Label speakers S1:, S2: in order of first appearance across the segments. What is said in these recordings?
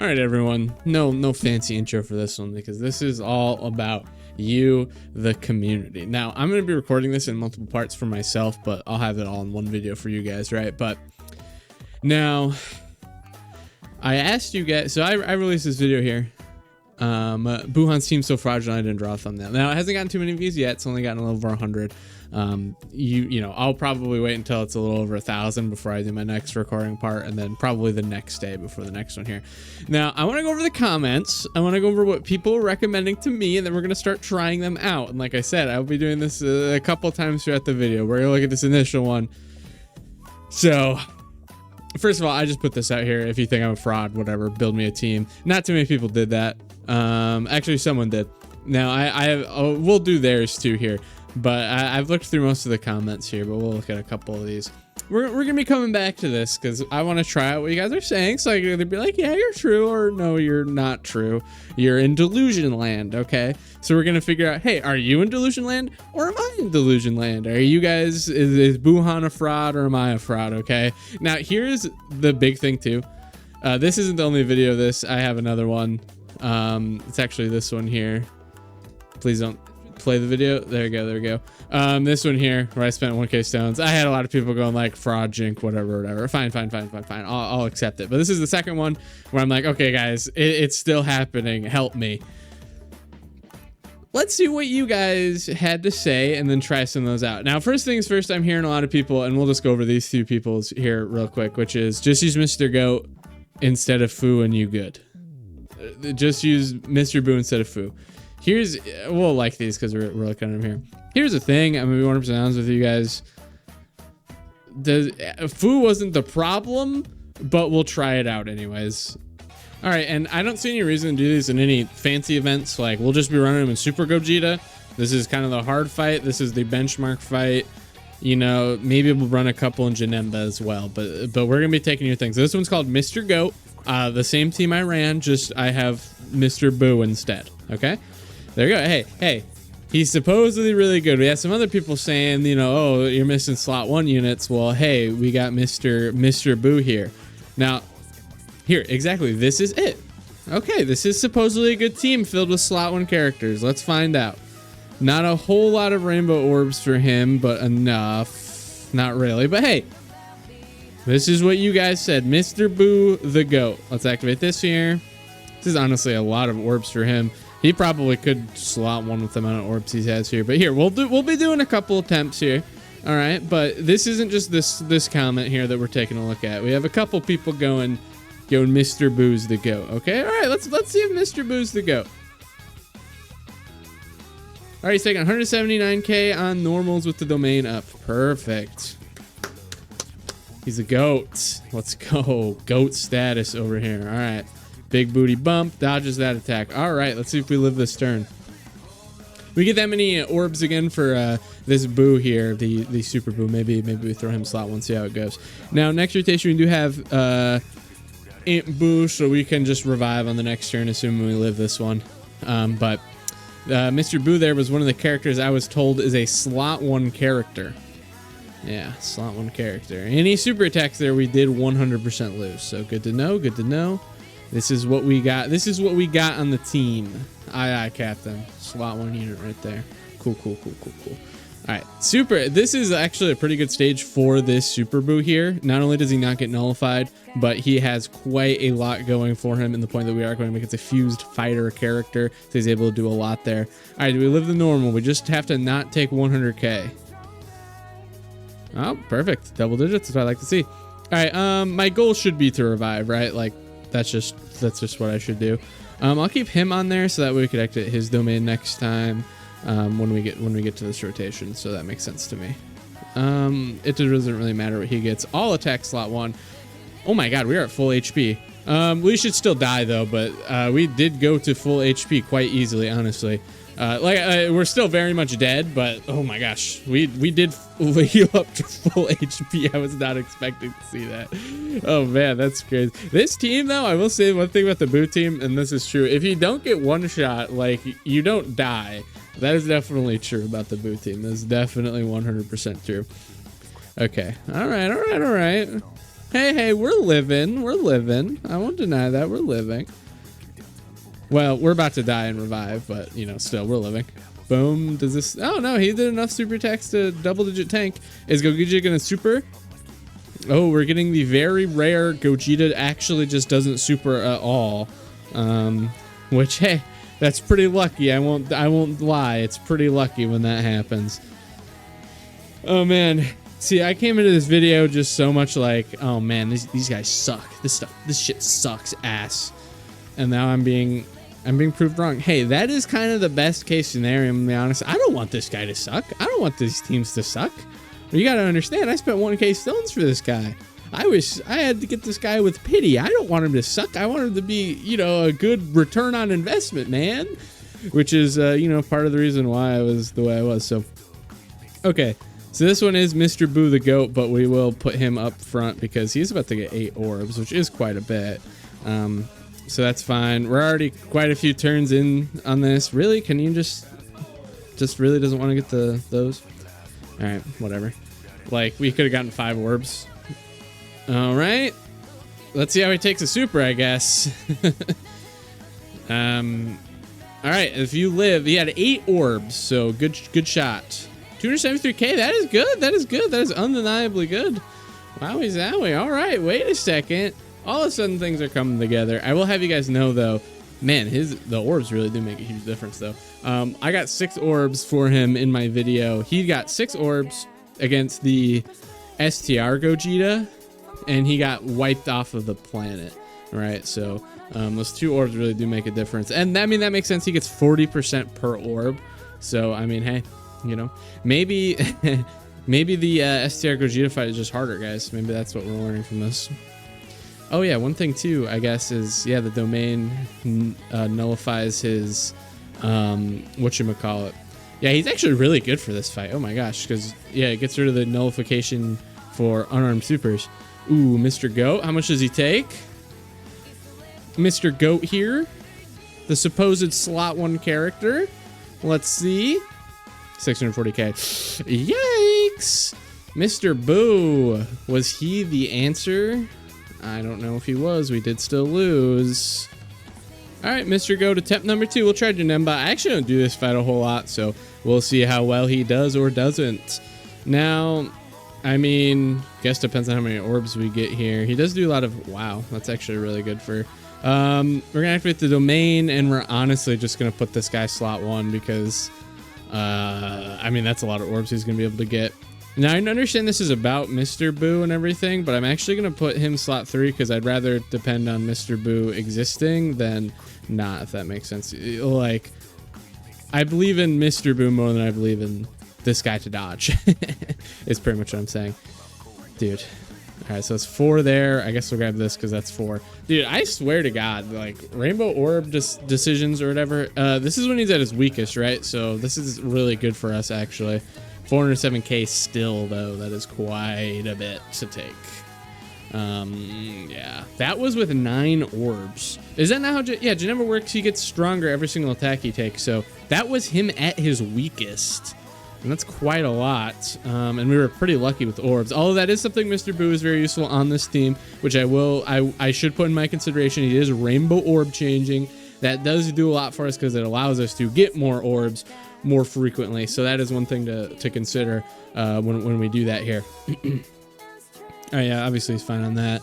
S1: All right, everyone. No fancy intro for this one because this is all about you, the community. Now, I'm going to be recording this in multiple parts for myself, but I'll have it all in one video for you guys, right? But now, I asked you guys, so I released this video here. Buuhan's team so fraudulent I didn't draw a thumbnail. Now, it hasn't gotten too many views yet. It's only gotten a little over 100. You know, I'll probably wait until it's a little over 1,000 before I do my next recording part, and then probably the next day before the next one here. Now, I want to go over the comments. I want to go over what people are recommending to me, and then we're going to start trying them out. And like I said, I'll be doing this a couple times throughout the video. We're going to look at this initial one. So, first of all, I just put this out here. If you think I'm a fraud, whatever, build me a team. Not too many people did that. Actually, someone did. Now, we'll do theirs too here. But I've looked through most of the comments here, but we'll look at a couple of these. We're going to be coming back to this because I want to try out what you guys are saying. So I can either be like, yeah, you're true, or no, you're not true. You're in delusion land, okay? So we're going to figure out, hey, are you in delusion land or am I in delusion land? Are you guys, is Buuhan a fraud or am I a fraud, okay? Now, here's the big thing too. This isn't the only video of this. I have another one. It's actually this one here. Please don't play the video. There we go. This one here where I spent 1K stones. I had a lot of people going like fraud, jink, whatever. Fine. I'll accept it. But this is the second one where I'm like, okay, guys, it's still happening. Help me. Let's see what you guys had to say and then try some of those out. Now, first things first, I'm hearing a lot of people, and we'll just go over these two people's here real quick, which is just use Mr. Goat instead of Foo and you good. Just use Mr. Boo instead of Foo. We'll like these because we're looking at them here. Here's the thing. I'm gonna be 100% honest with you guys. Foo wasn't the problem, but we'll try it out anyways. All right, and I don't see any reason to do these in any fancy events. Like, we'll just be running them in Super Gogeta. This is kind of the hard fight. This is the benchmark fight. You know, maybe we'll run a couple in Janemba as well. But we're gonna be taking your things. This one's called Mr. Goat. The same team I ran, just I have Mr. Boo instead. Okay. There you go. Hey, he's supposedly really good. We have some other people saying, you know, oh, you're missing slot 1 units. Well, hey, we got Mr. Boo here. Now, here, exactly. This is it. Okay, this is supposedly a good team filled with slot 1 characters. Let's find out. Not a whole lot of rainbow orbs for him, but enough. Not really, but hey, this is what you guys said. Mr. Boo the GOAT. Let's activate this here. This is honestly a lot of orbs for him. He probably could slot 1 with the amount of orbs he has here. But here, we'll be doing a couple attempts here. All right, but this isn't just this comment here that we're taking a look at. We have a couple people going Mr. Boo's the GOAT. Okay, all right, let's see if Mr. Boo's the GOAT. All right, he's taking 179K on normals with the domain up. Perfect. He's a GOAT. Let's go. GOAT status over here. All right. Big booty bump, dodges that attack. All right, let's see if we live this turn. We get that many orbs again for this Boo here, the Super Boo. Maybe we throw him slot 1, see how it goes. Now, next rotation, we do have Imp Boo, so we can just revive on the next turn, assuming we live this one. But Mr. Boo there was one of the characters I was told is a slot 1 character. Yeah, slot 1 character. Any super attacks there, we did 100% lose. So good to know. This is what we got. This is what we got on the team. Aye, Captain. Slot 1 unit right there. Cool. All right, super. This is actually a pretty good stage for this Super Boo here. Not only does he not get nullified, but he has quite a lot going for him in the point that we are going to make it a fused fighter character. So he's able to do a lot there. All right, do we live the normal? We just have to not take 100K. Oh, perfect. Double digits. That's what I like to see. All right, my goal should be to revive, right? Like, that's just what I should do. I'll keep him on there so that way we could exit his domain next time when we get to this rotation. So that makes sense to me. It doesn't really matter what he gets. All attack slot 1. Oh my god, we are at full HP. We should still die though, but we did go to full HP quite easily, honestly. We're still very much dead, but oh my gosh, we did heal up to full HP. I was not expecting to see that. Oh man, that's crazy. This team though, I will say one thing about the Boo team, and this is true. If you don't get one shot, like, you don't die. That is definitely true about the Boo team. That's definitely 100% true. Okay. All right. Hey, we're living. We're living. I won't deny that. We're living. Well, we're about to die and revive, but, you know, still, we're living. Boom. Does this... Oh, no. He did enough super attacks to double-digit tank. Is Gogeta going to super? Oh, we're getting the very rare Gogeta actually just doesn't super at all. Which, hey, that's pretty lucky. I won't lie. It's pretty lucky when that happens. Oh, man. See, I came into this video just so much like, oh, man, these guys suck. This shit sucks ass. And now I'm being proved wrong. Hey, that is kind of the best case scenario, to be honest. I don't want this guy to suck. I don't want these teams to suck. You got to understand, I spent 1K stones for this guy. I wish I had to get this guy with pity. I don't want him to suck. I want him to be, you know, a good return on investment, man. Which is, you know, part of the reason why I was the way I was. So, okay. So this one is Mr. Boo the GOAT, but we will put him up front because he's about to get 8 orbs, which is quite a bit. So that's fine. We're already quite a few turns in on this. Really? Can you just really doesn't want to get those? All right, whatever. Like, we could have gotten 5 orbs. All right. Let's see how he takes a super, I guess. All right, if you live, he had 8 orbs, so good shot. 273K, that is good. That is good. That is undeniably good. Wowie zowie. All right, wait a second. All of a sudden, things are coming together. I will have you guys know, though, man, the orbs really do make a huge difference, though. I got 6 orbs for him in my video. He got 6 orbs against the STR Gogeta, and he got wiped off of the planet. All right, so those 2 orbs really do make a difference. And I mean, that makes sense. He gets 40% per orb. So, I mean, hey, you know, maybe maybe the STR Gogeta fight is just harder, guys. Maybe that's what we're learning from this. Oh yeah, one thing too, I guess, is yeah, the domain nullifies his whatchamacallit. Yeah, he's actually really good for this fight. Oh my gosh, because yeah, it gets rid of the nullification for unarmed supers. Ooh, Mr. Goat, how much does he take? Mr. Goat here, the supposed slot 1 character. Let's see. 640K. Yikes! Mr. Boo, was he the answer? I don't know if he was. We did still lose. All right, Mr. Go to attempt number 2. We'll try Janemba. I actually don't do this fight a whole lot, so we'll see how well he does or doesn't. Now, I mean, guess depends on how many orbs we get here. He does do a lot of... Wow, that's actually really good for... we're going to activate the domain, and we're honestly just going to put this guy slot 1 because... I mean, that's a lot of orbs he's going to be able to get. Now, I understand this is about Mr. Boo and everything, but I'm actually going to put him slot 3 because I'd rather depend on Mr. Boo existing than not, if that makes sense. Like, I believe in Mr. Boo more than I believe in this guy to dodge. Is pretty much what I'm saying. Dude. All right, so it's 4 there. I guess we'll grab this because that's 4. Dude, I swear to God, like, Rainbow Orb decisions or whatever, this is when he's at his weakest, right? So this is really good for us, actually. 407K still, though. That is quite a bit to take. Yeah. That was with 9 orbs. Is that not how... Yeah, Janemba works. He gets stronger every single attack he takes. So that was him at his weakest. And that's quite a lot. And we were pretty lucky with orbs. Although that is something Mr. Boo is very useful on this team, which I should put in my consideration. He is rainbow orb changing. That does do a lot for us because it allows us to get more orbs more frequently. So that is one thing to consider when we do that here. Oh yeah, obviously he's fine on that.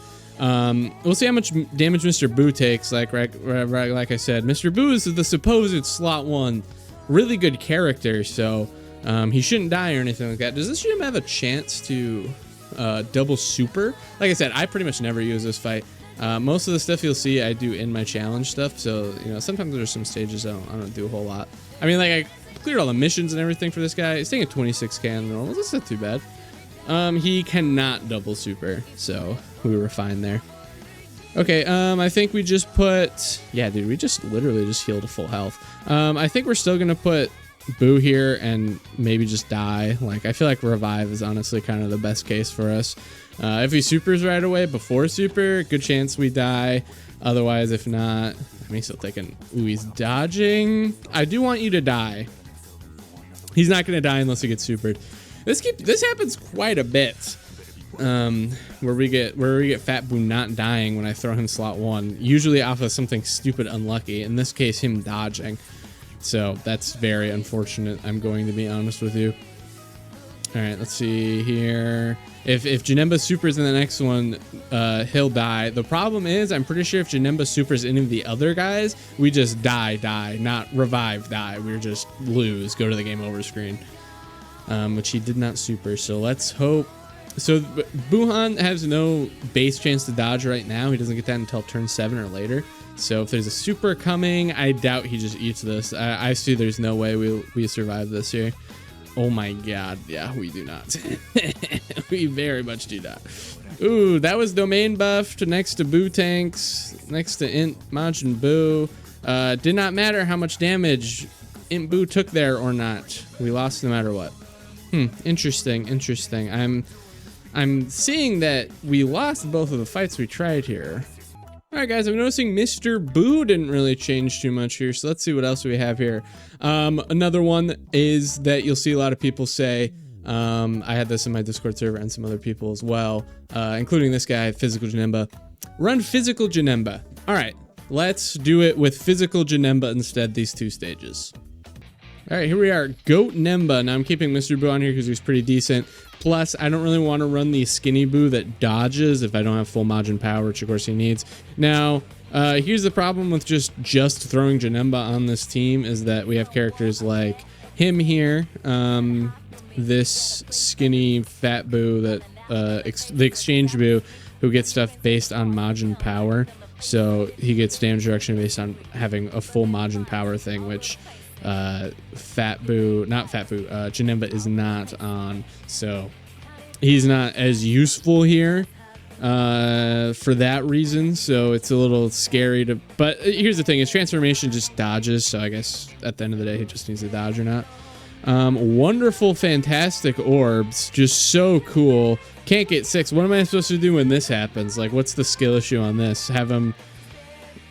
S1: We'll see how much damage Mr. Boo takes. Like I said, Mr. Boo is the supposed slot 1 really good character, so he shouldn't die or anything like that. Does this gym have a chance to double super? Like I said, I pretty much never use this fight. Most of the stuff you'll see I do in my challenge stuff, so you know, sometimes there's some stages I don't do a whole lot. I mean, like, I cleared all the missions and everything for this guy. He's taking 26K on the normal. That's not too bad. He cannot double super, so we were fine there. Okay, I think we just put... Yeah, dude, we just literally just healed to full health. I think we're still going to put Boo here and maybe just die. Like, I feel like Revive is honestly kind of the best case for us. If he supers right away before super, good chance we die. Otherwise, if not... I mean, he's still taking... Ooh, he's dodging. I do want you to die. He's not going to die unless he gets supered. This happens quite a bit. where we get Fat Boo not dying when I throw him slot 1, usually off of something stupid unlucky. In this case, him dodging. So that's very unfortunate, I'm going to be honest with you. All right, let's see here. If Janemba supers in the next one, he'll die. The problem is, I'm pretty sure if Janemba supers any of the other guys, we just die, not revive, die. We just lose, go to the game over screen. Which he did not super, so let's hope. So Buuhan has no base chance to dodge right now. He doesn't get that until turn 7 or later. So if there's a super coming, I doubt he just eats this. I see there's no way we survive this here. Oh my god, yeah, we do not. We very much do not. Ooh, that was domain buffed next to Boo tanks, next to Int Majin Buu. Did not matter how much damage Int Buu took there or not. We lost no matter what. Interesting. I'm seeing that we lost both of the fights we tried here. Alright guys, I'm noticing Mr. Boo didn't really change too much here, so let's see what else we have here. Another one is that you'll see a lot of people say, I had this in my Discord server and some other people as well, including this guy, Physical Janemba. Run Physical Janemba. Alright, let's do it with Physical Janemba instead, these 2 stages. Alright, here we are, Goat Nemba. Now I'm keeping Mr. Boo on here because he's pretty decent. Plus, I don't really want to run the Skinny Boo that dodges if I don't have full Majin power, which of course he needs. Now, here's the problem with just throwing Janemba on this team is that we have characters like him here, this skinny fat Boo that, the Exchange Boo, who gets stuff based on Majin power. So he gets damage reduction based on having a full Majin power thing, which Janemba is not on, so he's not as useful here for that reason. So it's a little scary to, but here's the thing, his transformation just dodges, so I guess at the end of the day he just needs to dodge or not. Wonderful, fantastic orbs, just so cool. Can't get 6. What am I supposed to do when this happens? Like, what's the skill issue on this? Have the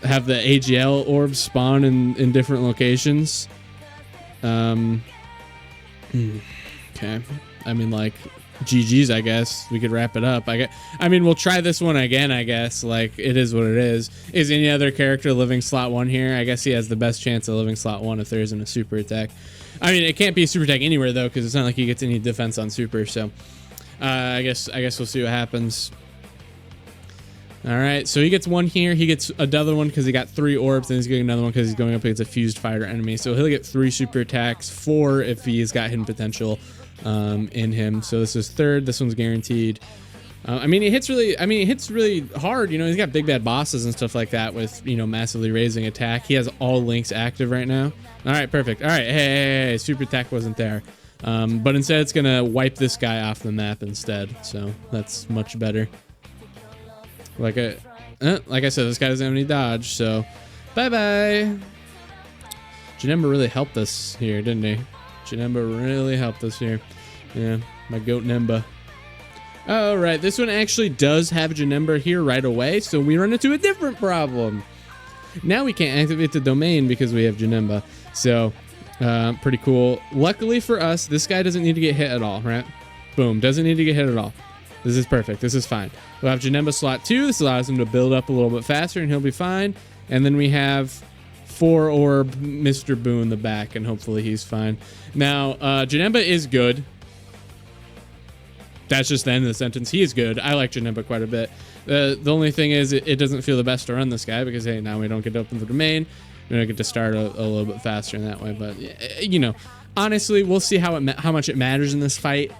S1: AGL orbs spawn in different locations? Okay. I mean, like, GG's, I guess. We could wrap it up. I mean, we'll try this one again, I guess. Like, it is what it is. Is any other character living slot 1 here? I guess he has the best chance of living slot 1 if there isn't a super attack. I mean, it can't be a super attack anywhere, though, because it's not like he gets any defense on super, so I guess we'll see what happens. All right, so he gets 1 here. He gets another one because he got 3 orbs, and he's getting another one because he's going up against a fused fighter enemy. So he'll get 3 super attacks, 4 if he's got hidden potential in him. So this is 3rd. This one's guaranteed. I mean, he hits really hard. You know, he's got big bad bosses and stuff like that with, you know, massively raising attack. He has all links active right now. All right, perfect. All right, hey, super attack wasn't there. But instead, it's gonna wipe this guy off the map instead. So that's much better. Like I said, this guy doesn't have any dodge, so bye-bye. Janemba really helped us here, didn't he? Janemba really helped us here. Yeah, my goat Nemba. All right, this one actually does have Janemba here right away, so we run into a different problem. Now we can't activate the domain because we have Janemba, so pretty cool. Luckily for us, this guy doesn't need to get hit at all, right? Boom, doesn't need to get hit at all. This is perfect. This is fine. We'll have Janemba slot 2. This allows him to build up a little bit faster, and he'll be fine. And then we have 4 orb Mr. Boo in the back, and hopefully he's fine. Now, Janemba is good. That's just the end of the sentence. He is good. I like Janemba quite a bit. The only thing is it doesn't feel the best to run this guy because, hey, now we don't get to open the domain. We don't get to start a little bit faster in that way. But, you know, honestly, we'll see how much it matters in this fight.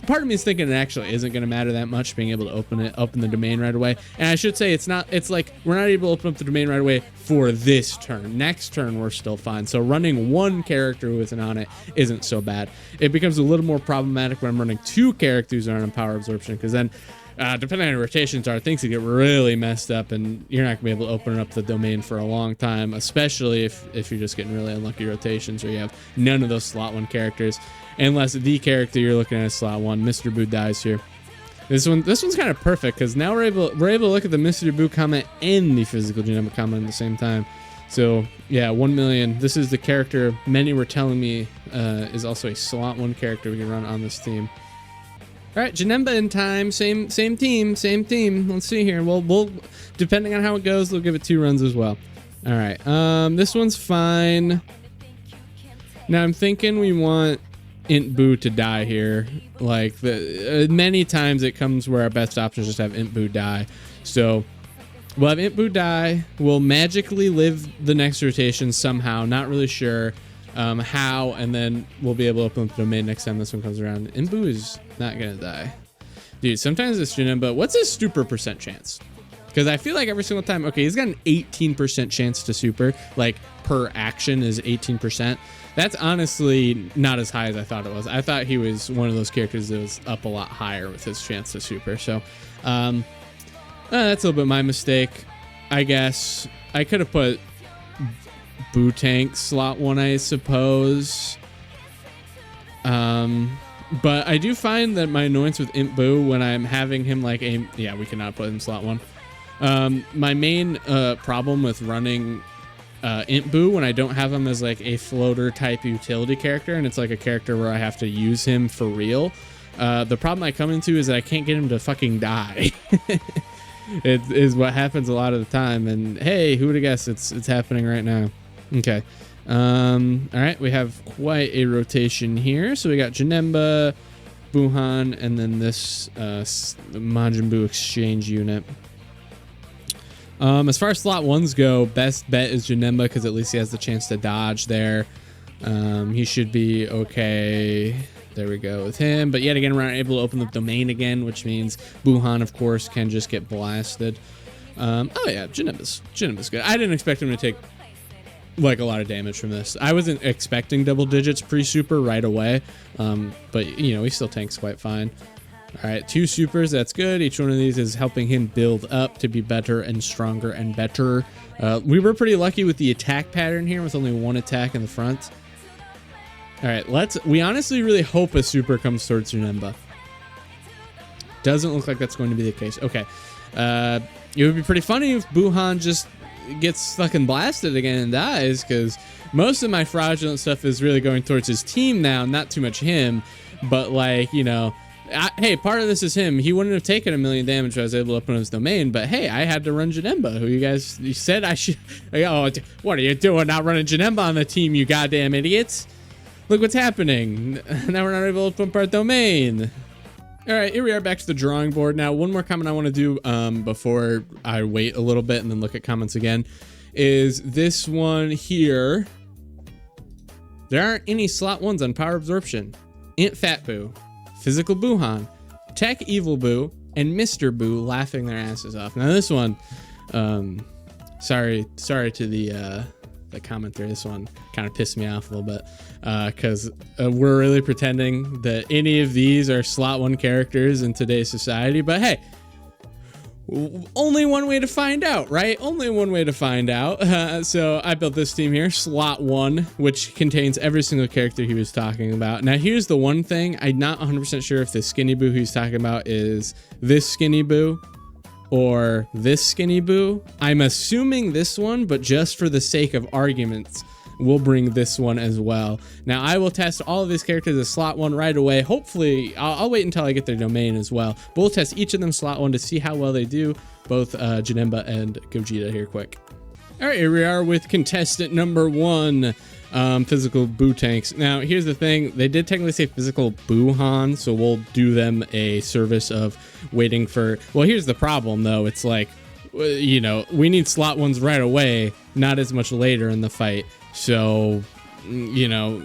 S1: Part of me is thinking it actually isn't going to matter that much, being able to open the domain right away. And I should say it's like we're not able to open up the domain right away for this turn. Next turn, we're still fine. So running 1 character who isn't on it isn't so bad. It becomes a little more problematic when I'm running 2 characters that aren't on power absorption, because then depending on your rotations are, things can get really messed up, and you're not gonna be able to open up the domain for a long time, especially if you're just getting really unlucky rotations or you have none of those slot 1 characters, unless the character you're looking at is slot 1. Mr. Boo dies here. This one's kind of perfect because now we're able to look at the Mr. Boo comment and the Physical Janemba comment at the same time. So yeah, 1 million. This is the character many were telling me is also a slot 1 character we can run on this team. All right, Janemba in time. Same team. Let's see here. We'll depending on how it goes, we'll give it 2 runs as well. All right. This one's fine. Now I'm thinking we want Int Boo to die here. Like many times it comes where our best option is just have Int Boo die. So we'll have Int Boo die. We'll magically live the next rotation somehow. Not really sure how, and then we'll be able to open up the domain next time this one comes around. Int Boo is not gonna die. Dude, sometimes this Janemba, what's his super percent chance? Because I feel like every single time, okay, he's got an 18% chance to super, like per action is 18%. That's honestly not as high as I thought it was. I thought he was one of those characters that was up a lot higher with his chance to super. So that's a little bit my mistake, I guess. I could have put Boo Tank slot 1, I suppose. But I do find that my annoyance with Int Boo when I'm having him like aim, yeah, we cannot put him slot 1. My main problem with running Int Boo when I don't have him as like a floater type utility character, and it's like a character where I have to use him for real. The problem I come into is that I can't get him to fucking die. It is what happens a lot of the time, and hey, who would have guessed it's happening right now? Okay. All right, we have quite a rotation here. So we got Janemba, Buuhan, and then this Majin Buu exchange unit. As far as slot 1s go, best bet is Janemba because at least he has the chance to dodge there. He should be okay. There we go with him. But yet again, we're not able to open the domain again, which means Buuhan, of course, can just get blasted. Oh yeah, Janemba's good. I didn't expect him to take like a lot of damage from this. I wasn't expecting double digits pre-super right away, but you know, he still tanks quite fine. All right, 2 supers, that's good. Each one of these is helping him build up to be better and stronger and better. We were pretty lucky with the attack pattern here with only 1 attack in the front. All right, we honestly really hope a super comes towards Janemba. Doesn't look like that's going to be the case. Okay, it would be pretty funny if Buuhan just gets fucking blasted again and dies, because most of my fraudulent stuff is really going towards his team now, not too much him. But like, you know, hey, part of this is him. He wouldn't have taken 1 million damage if I was able to open his domain, but hey, I had to run Janemba, who you said I should. Oh, what are you doing, not running Janemba on the team, you goddamn idiots? Look what's happening. Now we're not able to pump our domain. All right, here we are back to the drawing board. Now, one more comment I want to do before I wait a little bit and then look at comments again is this one here. There aren't any slot 1s on power absorption. Int Fat Boo, Physical Buuhan, Tech Evil Boo, and Mr. Boo laughing their asses off. Now this one, sorry to the commenter. This one kind of pissed me off a little bit because we're really pretending that any of these are slot 1 characters in today's society. But hey, only one way to find out, right? Only one way to find out. So I built this team here, slot 1, which contains every single character he was talking about. Now here's the one thing, I'm not 100% sure if the skinny Boo he's talking about is this skinny Boo or this skinny Boo. I'm assuming this one, but just for the sake of arguments, we'll bring this one as well. Now I will test all of these characters as slot 1 right away. Hopefully, I'll wait until I get their domain as well. But we'll test each of them slot 1 to see how well they do, both Janemba and Gogeta here quick. All right, here we are with contestant number 1. Physical Boo tanks. Now here's the thing, they did technically say physical Buuhan, so we'll do them a service of waiting for, well, here's the problem though, it's like, you know, we need slot 1s right away, not as much later in the fight. So, you know,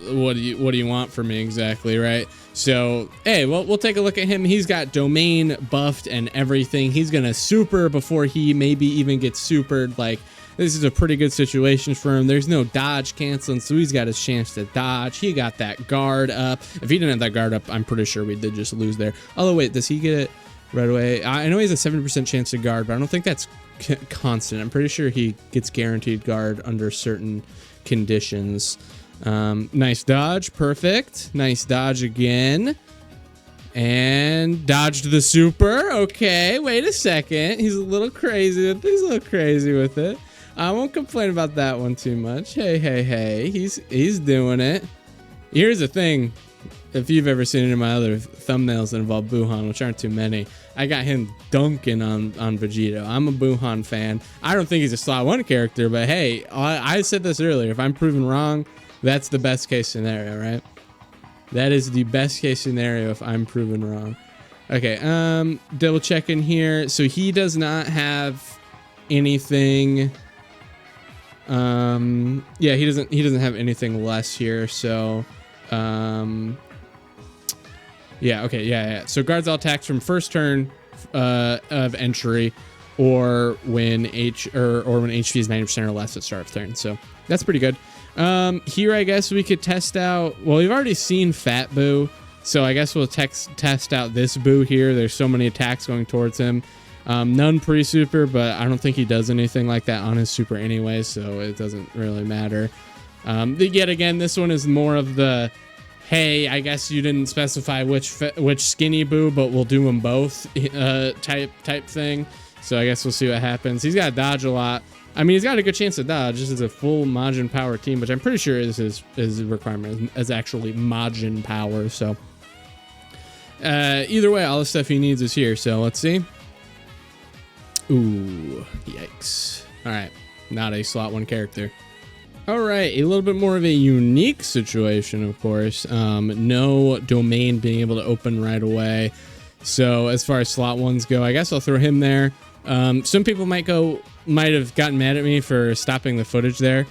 S1: what do you want from me exactly, right? So, hey, well, we'll take a look at him. He's got domain buffed and everything. He's gonna super before he maybe even gets supered. Like, this is a pretty good situation for him. There's no dodge canceling, so he's got his chance to dodge. He got that guard up. If he didn't have that guard up, I'm pretty sure we did just lose there. Although, wait, does he get it right away? I know he has a 70% chance to guard, but I don't think that's constant. I'm pretty sure he gets guaranteed guard under certain conditions. Nice dodge. Perfect. Nice dodge again. And dodged the super. Okay, wait a second. He's a little crazy with it. I won't complain about that one too much. Hey. He's doing it. Here's the thing. if you've ever seen any of my other thumbnails that involve Buuhan, which aren't too many, I got him dunking on Vegito. I'm a Buuhan fan. I don't think he's a slot 1 character, but hey, I said this earlier. If I'm proven wrong, that's the best case scenario, right? That is the best case scenario if I'm proven wrong. Okay, double checking here. So he does not have anything. Yeah, he doesn't have anything less here. So, yeah, okay, yeah. So guards all attacks from first turn of entry, or when when HP is 90% or less at start of turn. So that's pretty good. Here I guess we could test out. Well, we've already seen Fat Boo, so I guess we'll test out this Boo here. There's so many attacks going towards him. None pre-super, but I don't think he does anything like that on his super anyway, so it doesn't really matter. Yet again, this one is more of the, hey, I guess you didn't specify which skinny Boo, but we'll do them both type thing. So I guess we'll see what happens. He's got to dodge a lot. I mean, he's got a good chance to dodge. This is a full Majin power team, which I'm pretty sure is his requirement is actually Majin power. So either way, all the stuff he needs is here. So let's see. Ooh, yikes. All right, not a slot 1 character. All right, a little bit more of a unique situation, of course. No domain being able to open right away. So as far as slot 1s go, I guess I'll throw him there. Some people might have gotten mad at me for stopping the footage there,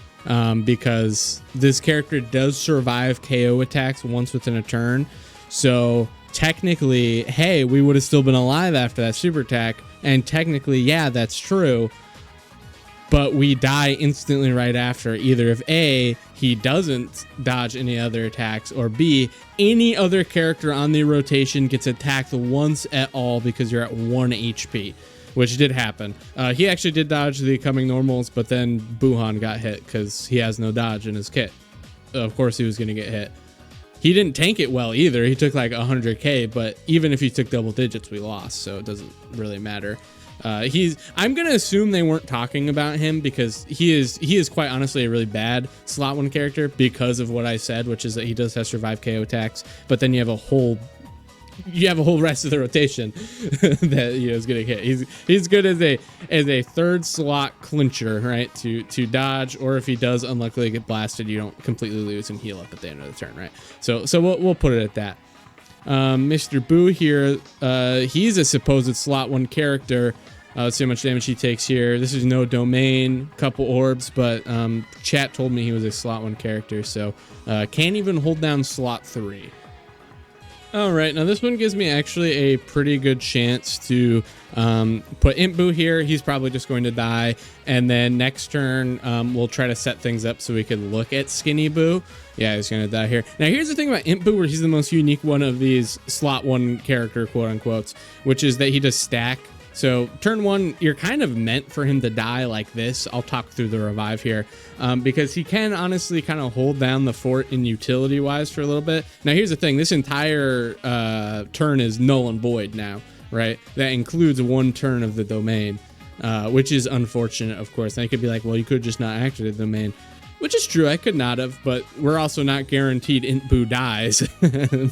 S1: because this character does survive KO attacks once within a turn. So technically, hey, we would have still been alive after that super attack. And technically, yeah, that's true. But we die instantly right after, either if A, he doesn't dodge any other attacks, or B, any other character on the rotation gets attacked once at all because you're at 1 HP, which did happen. He actually did dodge the coming normals, but then Buuhan got hit because he has no dodge in his kit. Of course he was going to get hit. He didn't tank it well either. He took like 100k, but even if he took double digits, we lost, so it doesn't really matter. I'm gonna assume they weren't talking about him because he is quite honestly a really bad slot 1 character because of what I said, which is that he does have survive KO attacks, but then you have a whole rest of the rotation that is gonna hit. He's good as a third slot clincher, right? To dodge, or if he does unluckily get blasted, you don't completely lose and heal up at the end of the turn, right? So we'll put it at that. Mr. Boo here, he's a supposed slot 1 character. Let's see how much damage he takes here. This is no domain, couple orbs, but chat told me he was a slot 1 character, so can't even hold down slot 3. All right, now this one gives me actually a pretty good chance to put Imp Boo here. He's probably just going to die, and then next turn we'll try to set things up so we can look at Skinny Boo. Yeah, he's going to die here. Now here's the thing about Imp Boo, where he's the most unique one of these slot 1 character, quote unquote, which is that he does stack. So turn 1, you're kind of meant for him to die like this. I'll talk through the revive here, because he can honestly kind of hold down the fort in utility wise for a little bit. Now here's the thing, this entire turn is null and void now, right? That includes 1 turn of the domain, which is unfortunate, of course. And I could be like, well, you could just not activate the domain, which is true. I could not have, but we're also not guaranteed Imp Boo dies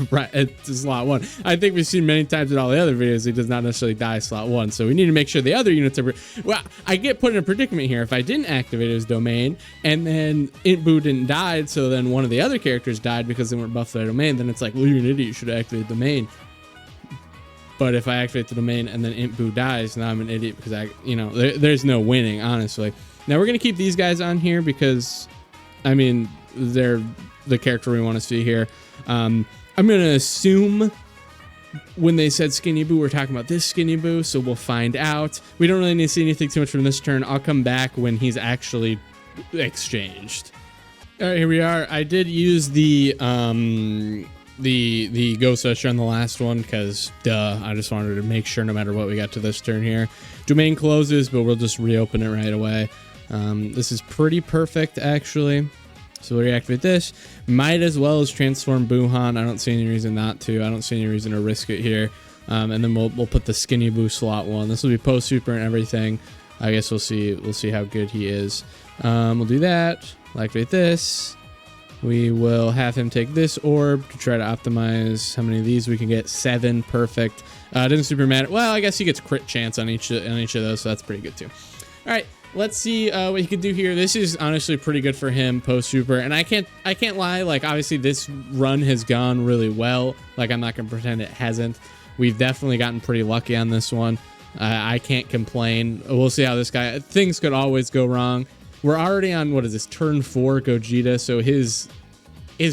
S1: right at slot 1. I think we've seen many times in all the other videos he does not necessarily die slot 1, so we need to make sure the other units are... Well, I get put in a predicament here. If I didn't activate his domain and then Imp Boo didn't die, so then one of the other characters died because they weren't buffed their domain, then it's like, well, you're an idiot, you should have activated the domain. But if I activate the domain and then Imp Boo dies, now I'm an idiot because there's no winning, honestly. Now we're going to keep these guys on here because... I mean, they're the character we want to see here. I'm going to assume when they said Skinny Boo, we're talking about this Skinny Boo, so we'll find out. We don't really need to see anything too much from this turn. I'll come back when he's actually exchanged. All right, here we are. I did use the Ghost Usher on the last one because, I just wanted to make sure no matter what we got to this turn here. Domain closes, but we'll just reopen it right away. This is pretty perfect, actually. So we'll reactivate this. Might as well as transform Buuhan. I don't see any reason not to. I don't see any reason to risk it here. And then we'll put the Skinny Boo slot 1. This will be post super and everything. I guess we'll see how good he is. We'll do that. We'll activate this. We will have him take this orb to try to optimize how many of these we can get. 7, perfect. Doesn't super matter. Well, I guess he gets crit chance on each of those, so that's pretty good too. All right, let's see what he can do here. This is honestly pretty good for him post super, and I can't lie. Like, obviously this run has gone really well. Like, I'm not gonna pretend it hasn't. We've definitely gotten pretty lucky on this one. I can't complain. We'll see how this guy. Things could always go wrong. We're already on, what is this, turn 4 Gogeta, so his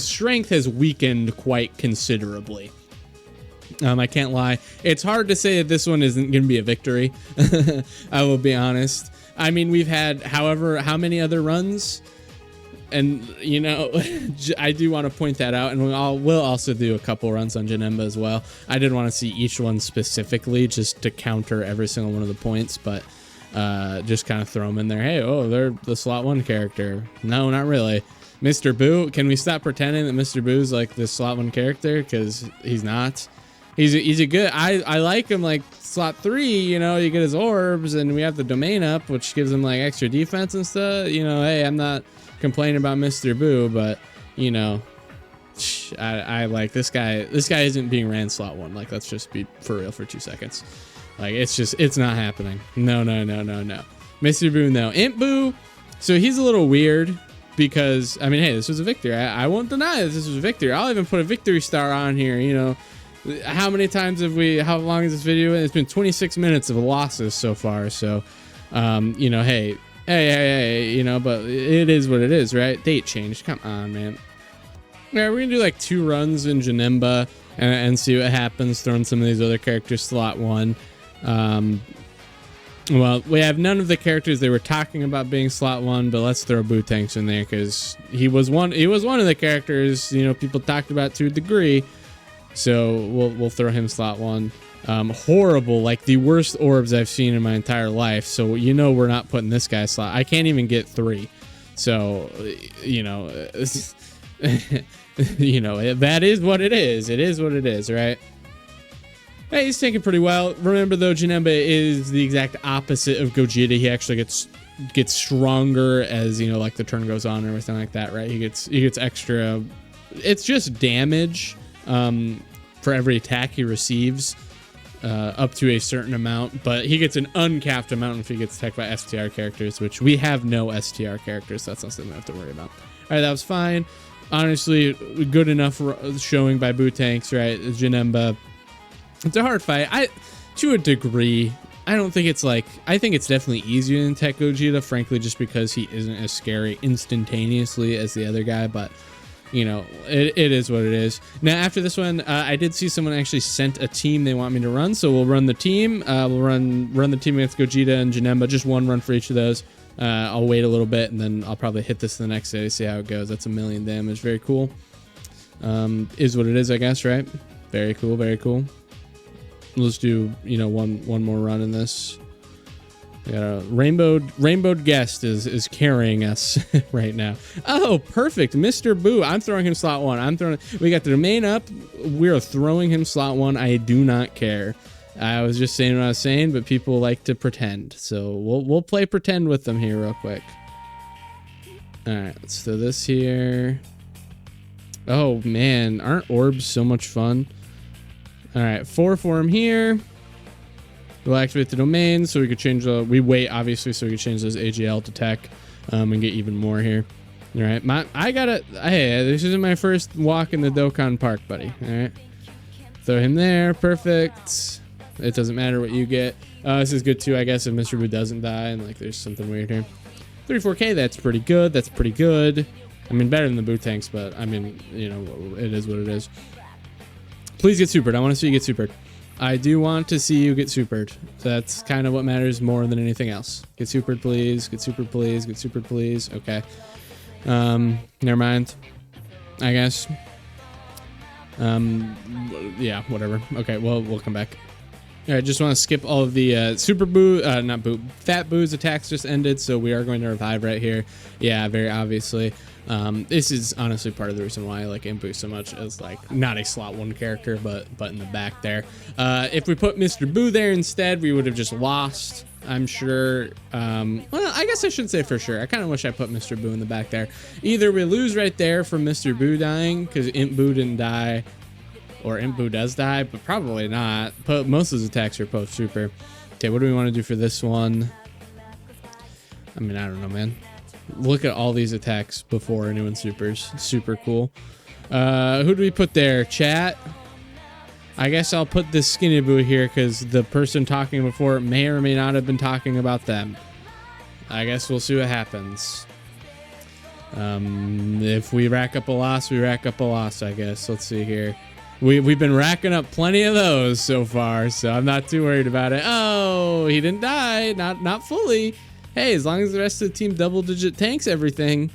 S1: strength has weakened quite considerably. I can't lie. It's hard to say that this one isn't going to be a victory. I will be honest. I mean, we've had how many other runs? And, you know, I do want to point that out, and we'll also do a couple runs on Janemba as well. I did want to see each one specifically just to counter every single one of the points, but just kind of throw them in there. Hey, oh, they're the slot 1 character. No, not really. Mr. Boo, can we stop pretending that Mr. Boo's like the slot 1 character? Because he's not. He's a good. I like him like slot 3. You know, you get his orbs, and we have the domain up, which gives him like extra defense and stuff. You know, hey, I'm not complaining about Mr. Boo, but you know, I like this guy. This guy isn't being ran slot 1. Like, let's just be for real for 2 seconds. Like, it's not happening. No. Mr. Boo, no. Imp Boo, so he's a little weird because, I mean, hey, this was a victory. I won't deny that this was a victory. I'll even put a victory star on here, you know. How many times have how long is this video? It's been 26 minutes of losses so far, so, you know, hey, you know, but it is what it is, right? Date change, come on, man. Yeah, we're gonna do like 2 runs in Janemba and see what happens, throwing some of these other characters slot 1. Well, we have none of the characters they were talking about being slot 1, but let's throw Bootanks in there because he was one of the characters, you know, people talked about to a degree. So we'll throw him slot 1. Horrible, like the worst orbs I've seen in my entire life. So you know we're not putting this guy slot. I can't even get 3. So you know, you know, that is what it is. It is what it is, right? Hey, he's taking pretty well. Remember though, Janemba is the exact opposite of Gogeta. He actually gets stronger as, you know, like the turn goes on and everything like that, right? He gets extra. It's just damage for every attack he receives, up to a certain amount, but he gets an uncapped amount if he gets attacked by STR characters, which we have no STR characters, so that's not something we have to worry about. All right, that was fine. Honestly, good enough showing by Bootanks, right? Janemba. It's a hard fight. To a degree. I don't think it's like, I think it's definitely easier than Tech Gogeta, frankly, just because he isn't as scary instantaneously as the other guy, but you know, it is what it is. Now, after this one, I did see someone actually sent a team they want me to run, so we'll run the team. We'll run the team against Gogeta and Janemba, just 1 run for each of those. I'll wait a little bit, and then I'll probably hit this the next day to see how it goes. That's 1,000,000 damage. Very cool. Is what it is, I guess, right? Very cool, very cool. Let's do, you know, one more run in this. We got a rainbowed guest is carrying us right now. Oh, perfect. Mr. Boo. I'm throwing him slot 1. We got the domain up. We're throwing him slot 1. I do not care. I was just saying what I was saying, but people like to pretend. So we'll play pretend with them here real quick. All right, let's throw this here. Oh man, aren't orbs so much fun? All right, 4 for him here. We'll activate the domain so we could change we wait obviously so we could change those AGL to tech and get even more here. All right, hey, this isn't my first walk in the Dokkan Park, buddy. All right, throw him there, perfect. It doesn't matter what you get. This is good too, I guess, if Mr. Boo doesn't die and like there's something weird here. 34k, that's pretty good. That's pretty good. I mean, better than the Bootanks, but I mean, you know, it is what it is. Please get supered. I want to see you get supered. I do want to see you get supered. So that's kind of what matters more than anything else. Get supered, please. Get supered, please. Get supered, please. Okay. Never mind, I guess. Yeah, whatever. Okay, well, we'll come back. All right, just want to skip all of the Super Boo, not Boo, Fat Boo's attacks just ended, so we are going to revive right here. Yeah, very obviously. This is honestly part of the reason why I like Imp Boo so much, as like not a slot 1 character, but in the back there. If we put Mr. Boo there instead, we would have just lost. I'm sure. Well, I guess I shouldn't say for sure. I kind of wish I put Mr. Boo in the back there. Either we lose right there from Mr. Boo dying because Imp Boo didn't die, or Imp Boo does die, but probably not. Most of his attacks are post super. Okay, what do we want to do for this one? I mean, I don't know, man. Look at all these attacks before anyone supers. Super cool. Who do we put there? Chat. I guess I'll put this Skinny Boo here because the person talking before may or may not have been talking about them. I guess we'll see what happens. If we rack up a loss, we rack up a loss, I guess. Let's see here. We've been racking up plenty of those so far, so I'm not too worried about it. Oh, he didn't die. Not fully. Hey, as long as the rest of the team double-digit tanks everything,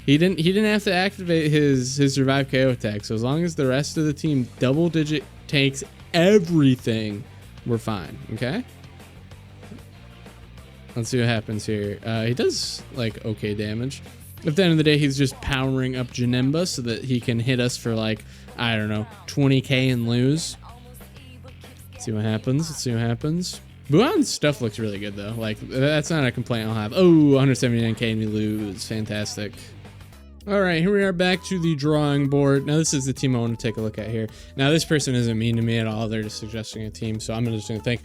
S1: he didn't have to activate his survive KO attack. So as long as the rest of the team double-digit takes everything, we're fine. Okay, let's see what happens here. He does like okay damage. At the end of the day, he's just powering up Janemba so that he can hit us for like, I don't know, 20k and lose. Let's see what happens. Let's see what happens. Buuhan's stuff looks really good though. Like, that's not a complaint I'll have. Oh, 179k and we lose. Fantastic. All right, here we are back to the drawing board. Now, this is the team I want to take a look at here. Now, this person isn't mean to me at all. They're just suggesting a team. So I'm just going to thank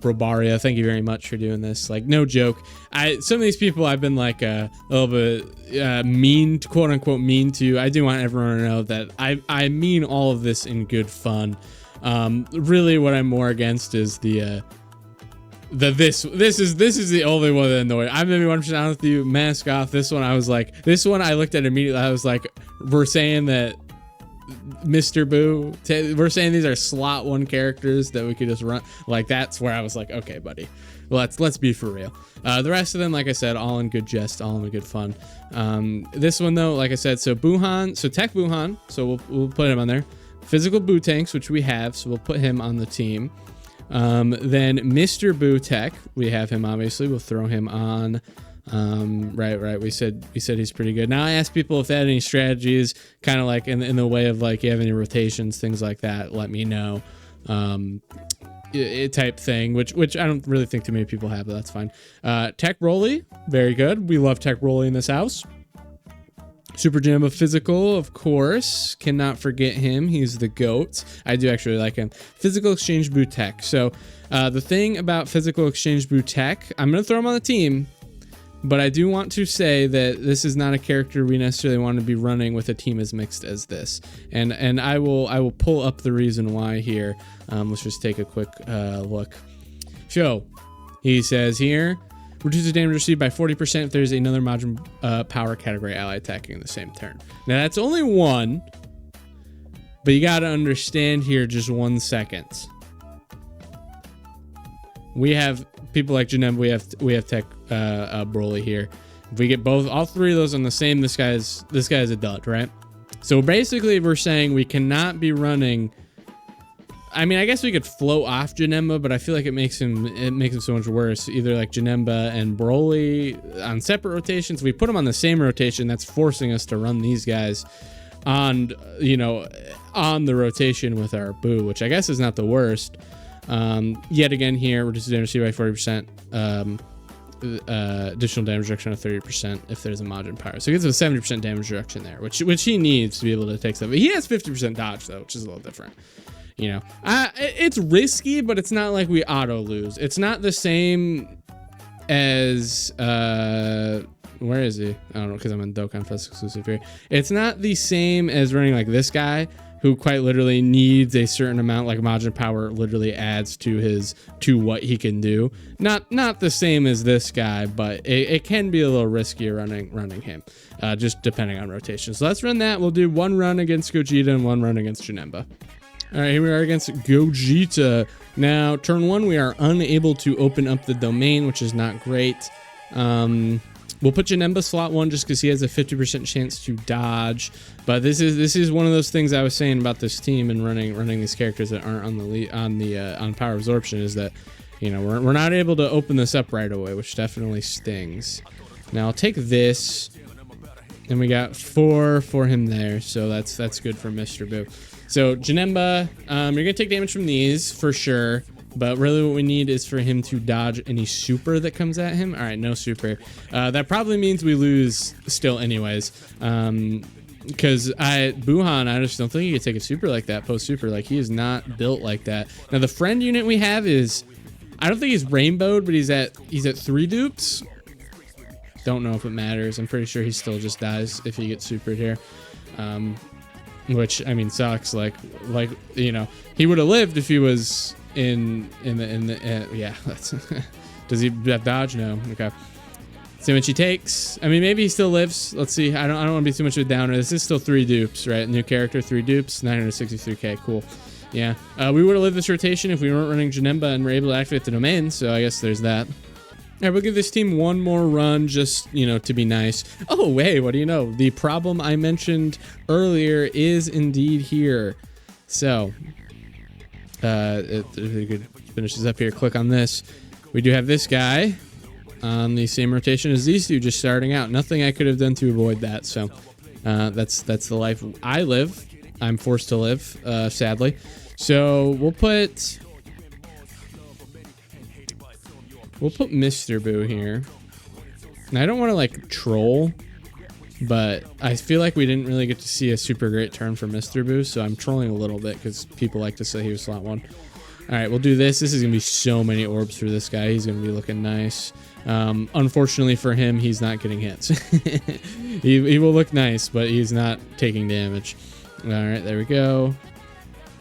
S1: Brobaria. Thank you very much for doing this. Like, no joke. Some of these people I've been like a little bit mean, quote unquote, mean to. I do want everyone to know that I mean all of this in good fun. Really, what I'm more against is this is the only one that annoyed. I'm gonna be 100% honest with you. Mask off. This one I was like, this one I looked at immediately. I was like, we're saying that Mr. Boo, we're saying these are slot 1 characters that we could just run. Like, that's where I was like, okay, buddy, let's be for real. The rest of them, like I said, all in good jest, all in good fun. This one though, like I said, so Buuhan, so Tech Buuhan, so we'll put him on there. Physical Boo tanks, which we have, so we'll put him on the team. Then Mr. Boo Tech, we have him, obviously. We'll throw him on. Right. We said he's pretty good. Now I asked people if they had any strategies, kind of like in the way of like, you have any rotations, things like that, let me know. Type thing, which I don't really think too many people have, but that's fine. Tech Broly, very good. We love Tech Broly in this house. Super Janemba Physical, of course. Cannot forget him. He's the GOAT. I do actually like him. Physical Exchange Boo Tech. So the thing about Physical Exchange Boo Tech, I'm going to throw him on the team, but I do want to say that this is not a character we necessarily want to be running with a team as mixed as this. And I will pull up the reason why here. Let's just take a quick look. So he says here, reduces damage received by 40% if there's another Majin power category ally attacking in the same turn. Now that's only one, but you got to understand here just 1 second. We have people like Janemba, we have Tech Broly here. If we get all 3 of those on the same, this guy is a dud, right? So basically we're saying we cannot be running. I mean, I guess we could float off Janemba, but I feel like it makes him so much worse. Either like Janemba and Broly on separate rotations. We put them on the same rotation. That's forcing us to run these guys on, on the rotation with our Boo, which I guess is not the worst. Yet again here, reduces damage by 40%. Additional damage reduction of 30% if there's a Majin power. So he gets a 70% damage reduction there, which he needs to be able to take stuff. He has 50% dodge though, which is a little different. It's risky, but it's not like we auto lose. It's not the same as where is he? I don't know, because I'm in Dokkan Fest exclusive here. It's not the same as running like this guy, who quite literally needs a certain amount, like Majin power literally adds to what he can do. Not the same as this guy, but it can be a little riskier running him, just depending on rotation. So let's run that. We'll do 1 run against Gogeta and 1 run against Janemba. All right, here we are against Gogeta. Now, turn 1, we are unable to open up the domain, which is not great. We'll put Janemba slot 1 just because he has a 50% chance to dodge. But this is one of those things I was saying about this team and running these characters that aren't on power absorption, is that we're not able to open this up right away, which definitely stings. Now I'll take this, and we got 4 for him there, so that's good for Mr. Boo. So Janemba, you're gonna take damage from these for sure. But really what we need is for him to dodge any super that comes at him. All right, no super. That probably means we lose still anyways. Because Buuhan, I just don't think he could take a super like that, post super. Like, he is not built like that. Now, the friend unit we have is, I don't think he's rainbowed, but he's at 3 dupes. Don't know if it matters. I'm pretty sure he still just dies if he gets supered here. Which, I mean, sucks. Like, you know, he would have lived if he was in the yeah. That's does he have dodge? No. Okay. See how much he takes. I mean, maybe he still lives. Let's see. I don't want to be too much of a downer. This is still 3 dupes, right? New character, 3 dupes, 963k. Cool. Yeah. We would have lived this rotation if we weren't running Janemba and were able to activate the domain. So I guess there's that. All right, we'll give this team one more run, just, you know, to be nice. Oh, wait, what do you know? The problem I mentioned earlier is indeed here. So, if we could finish this up here, click on this. We do have this guy on the same rotation as these two, just starting out. Nothing I could have done to avoid that. So, that's the life I live. I'm forced to live, sadly. So, we'll put Mr. Boo here. And I don't want to like troll, but I feel like we didn't really get to see a super great turn for Mr. Boo, so I'm trolling a little bit because people like to say he was slot 1. All right, we'll do this. This is going to be so many orbs for this guy. He's going to be looking nice. Unfortunately for him, he's not getting hits. he will look nice, but he's not taking damage. All right, there we go.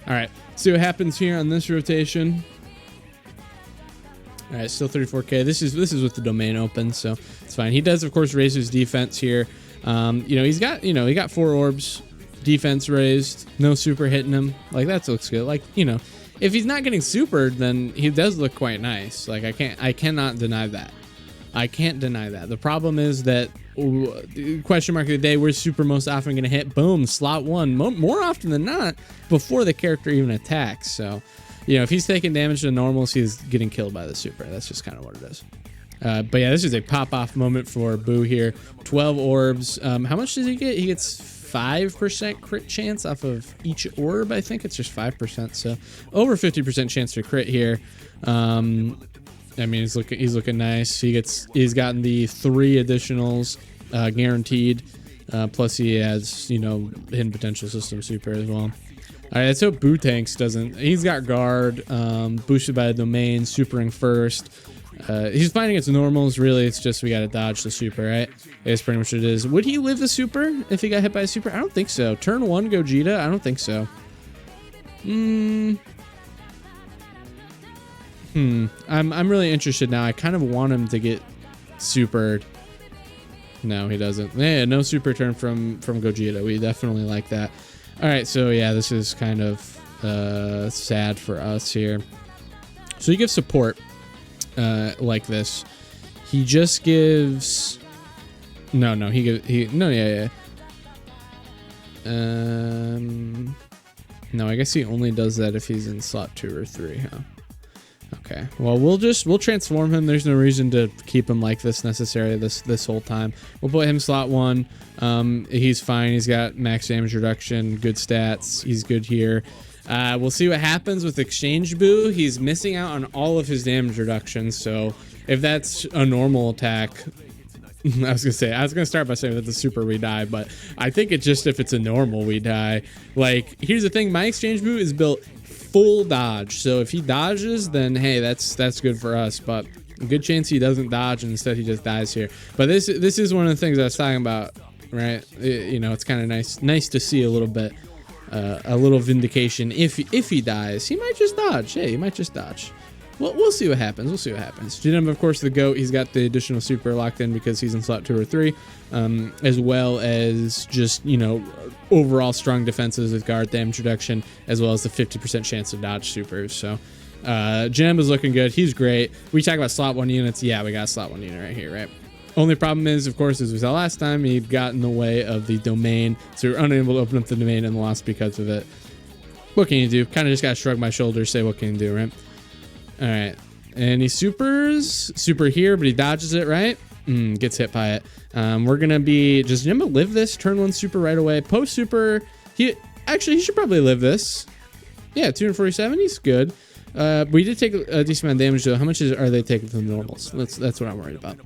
S1: All right, see what happens here on this rotation. All right, still 34k. This is with the domain open, so it's fine. He does, of course, raise his defense here. You know, he got 4 orbs, defense raised, no super hitting him. Like, that looks good. Like, you know, if he's not getting supered, then he does look quite nice. Like, I cannot deny that. I can't deny that. The problem is that question mark of the day, where's super most often going to hit? Boom, slot 1. More often than not, before the character even attacks. So, you know, if he's taking damage to normals, he's getting killed by the super. That's just kind of what it is. But yeah, this is a pop-off moment for Boo here. 12 orbs. How much does he get? He gets 5% crit chance off of each orb. I think it's just 5%. So over 50% chance to crit here. I mean, he's looking nice. He's gotten the 3 additionals guaranteed. Plus he has, you know, hidden potential system super as well. All right, let's hope Boo Tanks doesn't. He's got guard, boosted by the domain, supering first. He's fighting against normals. Really, it's just we got to dodge the super, right? It's pretty much what it is. Would he live the super if he got hit by a super? I don't think so. Turn 1 Gogeta? I don't think so. I'm really interested now. I kind of want him to get supered. No, he doesn't. Yeah, no super turn from Gogeta. We definitely like that. All right, so yeah, this is kind of sad for us here. So he gives support like this. He just gives no, yeah. No, I guess he only does that if he's in slot 2 or 3, huh? Okay. Well, we'll transform him. There's no reason to keep him like this necessarily this whole time. We'll put him slot 1. He's fine. He's got max damage reduction, good stats. He's good here. We'll see what happens with Exchange Boo. He's missing out on all of his damage reductions. So if that's a normal attack, I was gonna start by saying that the super we die, but I think it's just if it's a normal we die. Like, here's the thing, my Exchange Boo is built full dodge, so if he dodges, then hey, that's good for us. But a good chance he doesn't dodge and instead he just dies here. But this is one of the things I was talking about, right? You know, it's kind of nice to see a little bit, a little vindication. If he dies, he might just dodge. Hey, he might just dodge. Well, we'll see what happens. Janemba, of course, the GOAT. He's got the additional super locked in because he's in slot 2 or 3, as well as just, you know, overall strong defenses with guard damage reduction, as well as the 50% chance to dodge supers. So Janemba's looking good. He's great. We talk about slot 1 units. Yeah, we got a slot 1 unit right here, right? Only problem is, of course, as we saw last time, he got in the way of the domain, so we were unable to open up the domain and lost because of it. What can you do? Kind of just got to shrug my shoulders, say what can you do, right? All right, and he supers super here, but he dodges it, right? Gets hit by it. We're gonna be just Janemba live this turn 1 super right away. Post super, he should probably live this. Yeah, 247. He's good. We did take a decent amount of damage though. How much are they taking from the normals? That's what I'm worried about.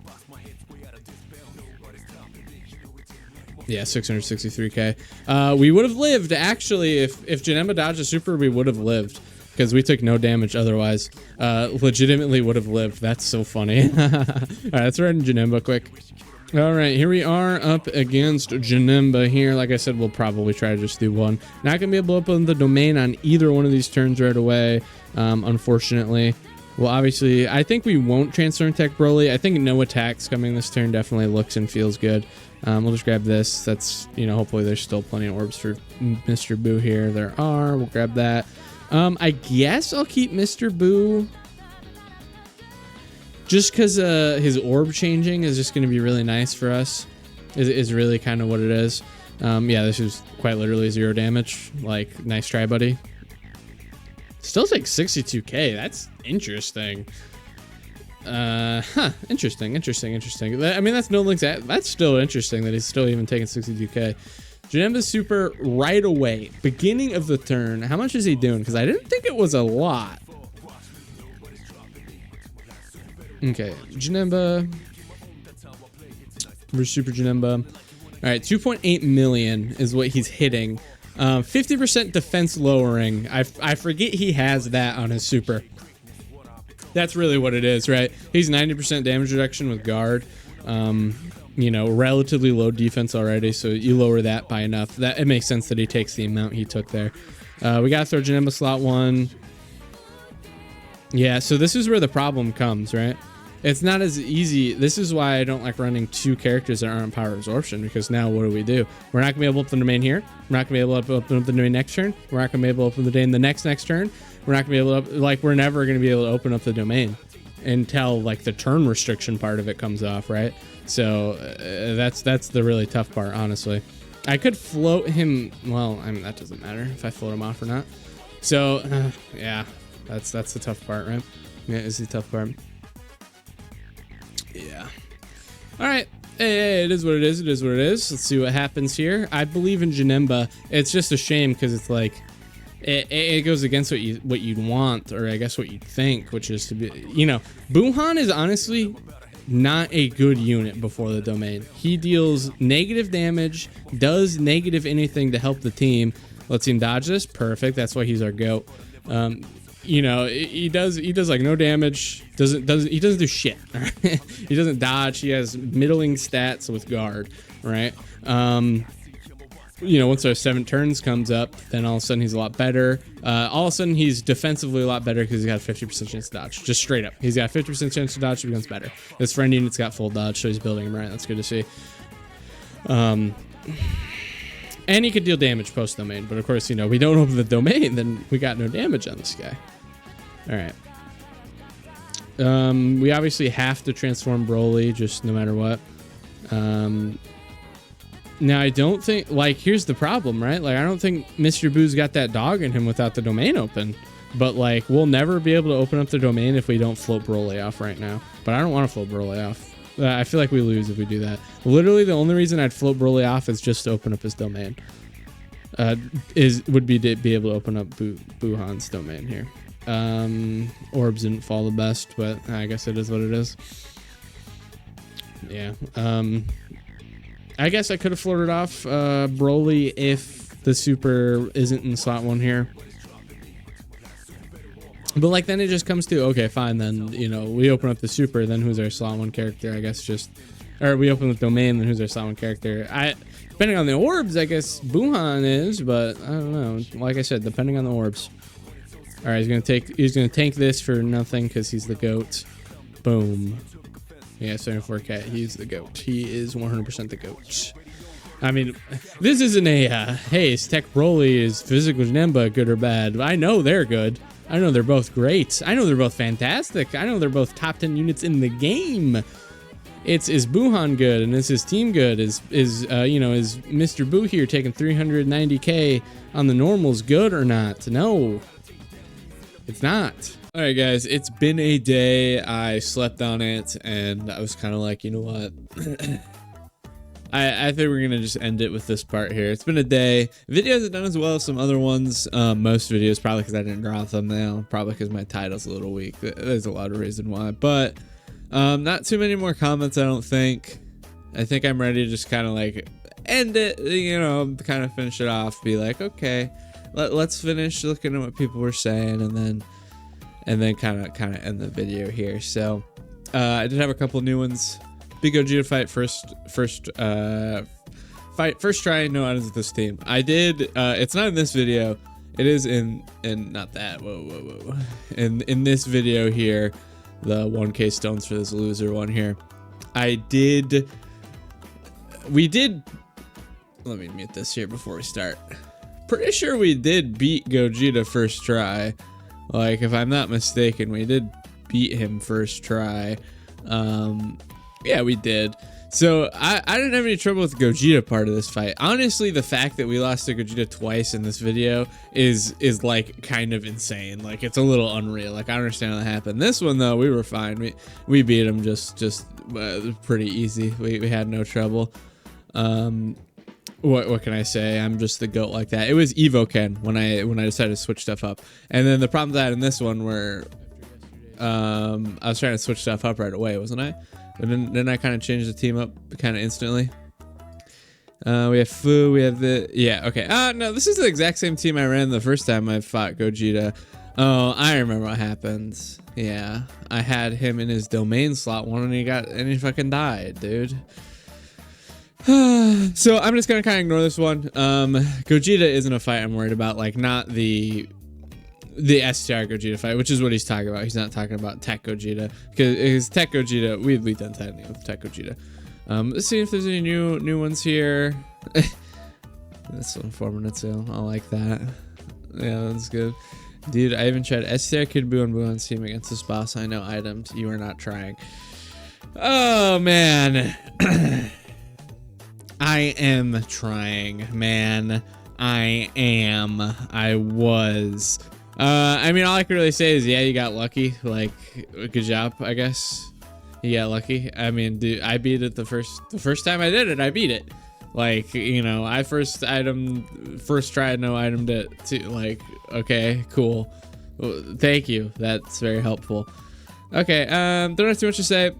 S1: Yeah, 663k. We would have lived actually if Janemba dodged a super. We would have lived because we took no damage otherwise. Legitimately would have lived. That's so funny. All right, let's run Janemba quick. All right, here we are up against Janemba here. Like I said, we'll probably try to just do one. Not gonna be able to open the domain on either one of these turns right away, unfortunately. Well, obviously, I think we won't transform tech Broly. I think no attacks coming this turn definitely looks and feels good. We'll just grab this. That's, you know, hopefully there's still plenty of orbs for Mr. Boo here. There are. We'll grab that. I guess I'll keep Mr. Boo just because his orb changing is just going to be really nice for us. Is really kind of what it is. Yeah, this is quite literally 0 damage. Like, nice try, buddy. Still takes 62k. That's interesting. Interesting. I mean, that's no links. That's still interesting that he's still even taking 62k. Janemba's super right away. Beginning of the turn. How much is he doing? Because I didn't think it was a lot. Okay, Janemba versus Super Janemba. All right, 2.8 million is what he's hitting. 50% defense lowering. I forget he has that on his super. That's really what it is, right? He's 90% damage reduction with guard. You know, relatively low defense already, so you lower that by enough. That it makes sense that he takes the amount he took there. We gotta throw Janemba slot 1. Yeah, so this is where the problem comes, right? It's not as easy. This is why I don't like running 2 characters that aren't power absorption, because now what do? We're not gonna be able to open the domain here. We're not gonna be able to open up the domain next turn. We're not gonna be able to open the domain the next turn. We're not gonna be able to, like, we're never gonna be able to open up the domain until like the turn restriction part of it comes off, right? So that's the really tough part, honestly. I could float him. Well, I mean, that doesn't matter if I float him off or not. So yeah, that's the tough part, right? Yeah, it's the tough part. Yeah. All right. Hey, it is what it is. It is what it is. Let's see what happens here. I believe in Janemba. It's just a shame because it's like it goes against what you'd want, or I guess what you'd think, which is to be, you know, Buuhan is honestly not a good unit before the domain. He deals negative damage, does negative anything to help the team. Let's see him dodge this. Perfect. That's why he's our GOAT. You know, he does like no damage. He doesn't do shit. He doesn't dodge. He has middling stats with guard, right? You know, once our 7 turns comes up, then all of a sudden he's a lot better. All of a sudden he's defensively a lot better because he's got a 50% chance to dodge. Just straight up. He's got a 50% chance to dodge, he becomes better. This friend unit's got full dodge, so he's building him right. That's good to see. And he could deal damage post-domain, but of course, you know, we don't open the domain, then we got no damage on this guy. All right. We obviously have to transform Broly, just no matter what. Now, I don't think, like, here's the problem, right? Like, I don't think Mr. Boo's got that dog in him without the domain open. But, like, we'll never be able to open up the domain if we don't float Broly off right now. But I don't want to float Broly off. I feel like we lose if we do that. Literally, the only reason I'd float Broly off is just to open up his domain. Would be to be able to open up Buuhan's domain here. Orbs didn't fall the best, but I guess it is what it is. Yeah. I guess I could have floated off Broly if the super isn't in slot 1 here. But like then it just comes to, okay, fine, then, you know, we open up the super, then who's our slot 1 character? I guess just, or we open the domain, then who's our slot 1 character? Depending on the orbs, I guess Buuhan is, but I don't know. Like I said, depending on the orbs. All right, he's gonna tank this for nothing because he's the GOAT. Boom. Yeah, 74k. He's the GOAT. He is 100% the GOAT. I mean, this isn't a, hey, is Tech Broly, is Physical Janemba good or bad? I know they're good. I know they're both great. I know they're both fantastic. I know they're both top 10 units in the game. Is Buuhan good and is his team good? Is Mr. Boo here taking 390k on the normals good or not? No, it's not. All right, guys, it's been a day. I slept on it and I was kind of like, you know what? I think we're gonna just end it with this part here. It's been a day. Video hasn't done as well as some other ones. Most videos probably because I didn't draw a thumbnail, probably because my title's a little weak. There's a lot of reason why, but not too many more comments, I don't think. I think I'm ready to just kind of like end it, you know, kind of finish it off, be like, okay, let's finish looking at what people were saying, and then kind of end the video here. So I did have a couple new ones. Big Gogeta fight first try, no items with this team. I did, it's not in this video, it is in not that, whoa. In this video here, the 1k stones for this loser one here. We did, let me mute this here before we start. Pretty sure we did beat Gogeta first try. Like, if I'm not mistaken, we did beat him first try. Yeah, we did. So I didn't have any trouble with the Gogeta part of this fight. Honestly, the fact that we lost to Gogeta twice in this video is like kind of insane. Like, it's a little unreal. Like, I understand how that happened. This one though, we were fine. We beat him just pretty easy. We had no trouble. What can I say? I'm just the goat like that. It was Evo Ken when I decided to switch stuff up. And then the problem that in this one where I was trying to switch stuff up right away, wasn't I? But then I kind of changed the team up kind of instantly. We have Fu, we have the, yeah, okay. No, this is the exact same team I ran the first time I fought Gogeta. Oh, I remember what happened. Yeah, I had him in his domain slot one and he fucking died, dude. So I'm just gonna kind of ignore this one. Gogeta isn't a fight I'm worried about, like not the STR Gogeta fight, which is what he's talking about. He's not talking about Tech Gogeta, because Tech Gogeta, we've done that with Tech Gogeta. Let's see if there's any new ones here. That's 4 minutes in. I like that. Yeah, that's good. Dude, I even tried STR Kid Buu and Buuhan's team against this boss. I know items. You are not trying. Oh, man. I am trying, man. I was. I mean, all I can really say is, yeah, you got lucky. Like, good job, I guess. You got lucky. I mean, dude, I beat it the first time I did it. I beat it. Like, you know, I first tried, no itemed it too. Like, okay, cool. Well, thank you. That's very helpful. Okay, don't have too much to say.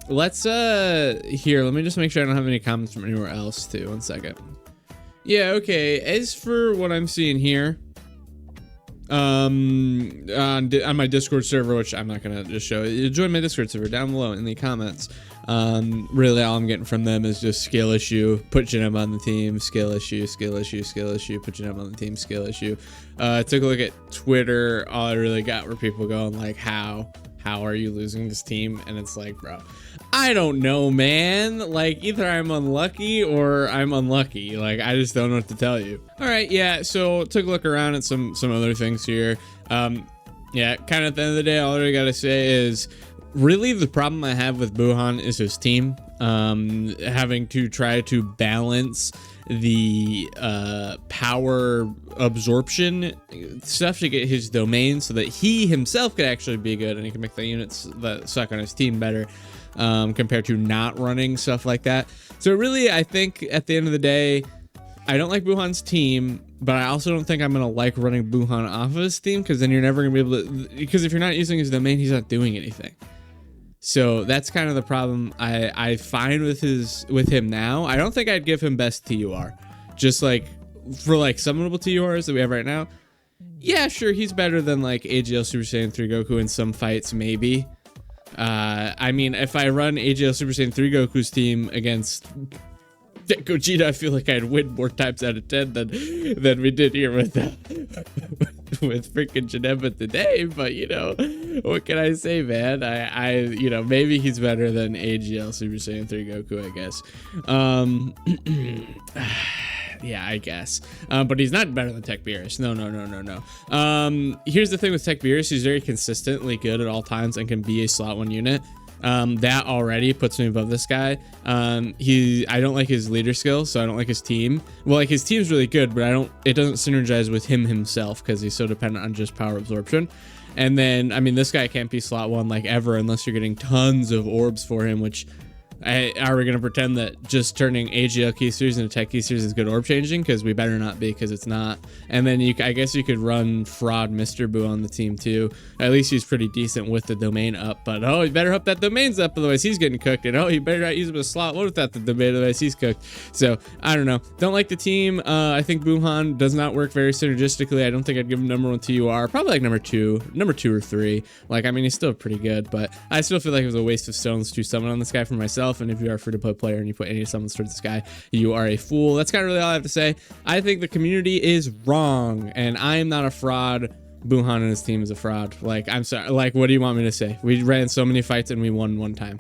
S1: Let's here. Let me just make sure I don't have any comments from anywhere else too. 1 second. Yeah. Okay. As for what I'm seeing here. On my Discord server, which I'm not gonna just show you, join my Discord server down below in the comments. Really all I'm getting from them is just skill issue, put Genem on the team, skill issue, put Genem on the team, skill issue. Took a look at Twitter. All I really got were people going like, how are you losing this team? And it's like, bro, I don't know, man. Like, either I'm unlucky or I'm unlucky. Like, I just don't know what to tell you. All right, yeah, so took a look around at some other things here. Yeah, kind of at the end of the day, all I gotta say is really the problem I have with Buuhan is his team. Having to try to balance the power absorption stuff to get his domain so that he himself could actually be good and he can make the units that suck on his team better, compared to not running stuff like that. So really, I think at the end of the day, I don't like Buuhan's team, but I also don't think I'm gonna like running Buuhan off of his team, because then you're never gonna be able to, because if you're not using his domain, he's not doing anything. So that's kind of the problem I find with him now. I don't think I'd give him best TUR. Just like for like summonable TURs that we have right now. Yeah, sure, he's better than like AGL Super Saiyan 3 Goku in some fights, maybe. I mean, if I run AGL Super Saiyan 3 Goku's team against Gogeta, I feel like I'd win more times out of 10 than we did here with freaking Janemba today. But you know, what can I say, man? I you know, maybe he's better than AGL Super Saiyan 3 Goku, I guess. Yeah, I guess. But he's not better than Tech Beerus. No. Here's the thing with Tech Beerus: he's very consistently good at all times and can be a slot 1 unit. That already puts me above this guy. I don't like his leader skills, so I don't like his team. Well, like his team's really good, but it doesn't synergize with him himself because he's so dependent on just power absorption. And then, I mean, this guy can't be slot 1 like ever unless you're getting tons of orbs for him, which Are we going to pretend that just turning AGL keysters into tech keysters is good orb changing? Because we better not be, because it's not. And then I guess you could run fraud Mr. Boo on the team too. At least he's pretty decent with the domain up. But oh, you better hope that domain's up, otherwise he's getting cooked. And oh, you better not use him as a slot load without the domain, otherwise he's cooked. So I don't know. Don't like the team. I think Buuhan does not work very synergistically. I don't think I'd give him number 1 TUR. Probably like number two or 3. Like, I mean, he's still pretty good, but I still feel like it was a waste of stones to summon on this guy for myself. And if you are a free-to-play player and you put any summons towards this guy, you are a fool. That's kind of really all I have to say. I think the community is wrong, and I am not a fraud. Buuhan and his team is a fraud. Like, I'm sorry. Like, what do you want me to say? We ran so many fights and we won one time.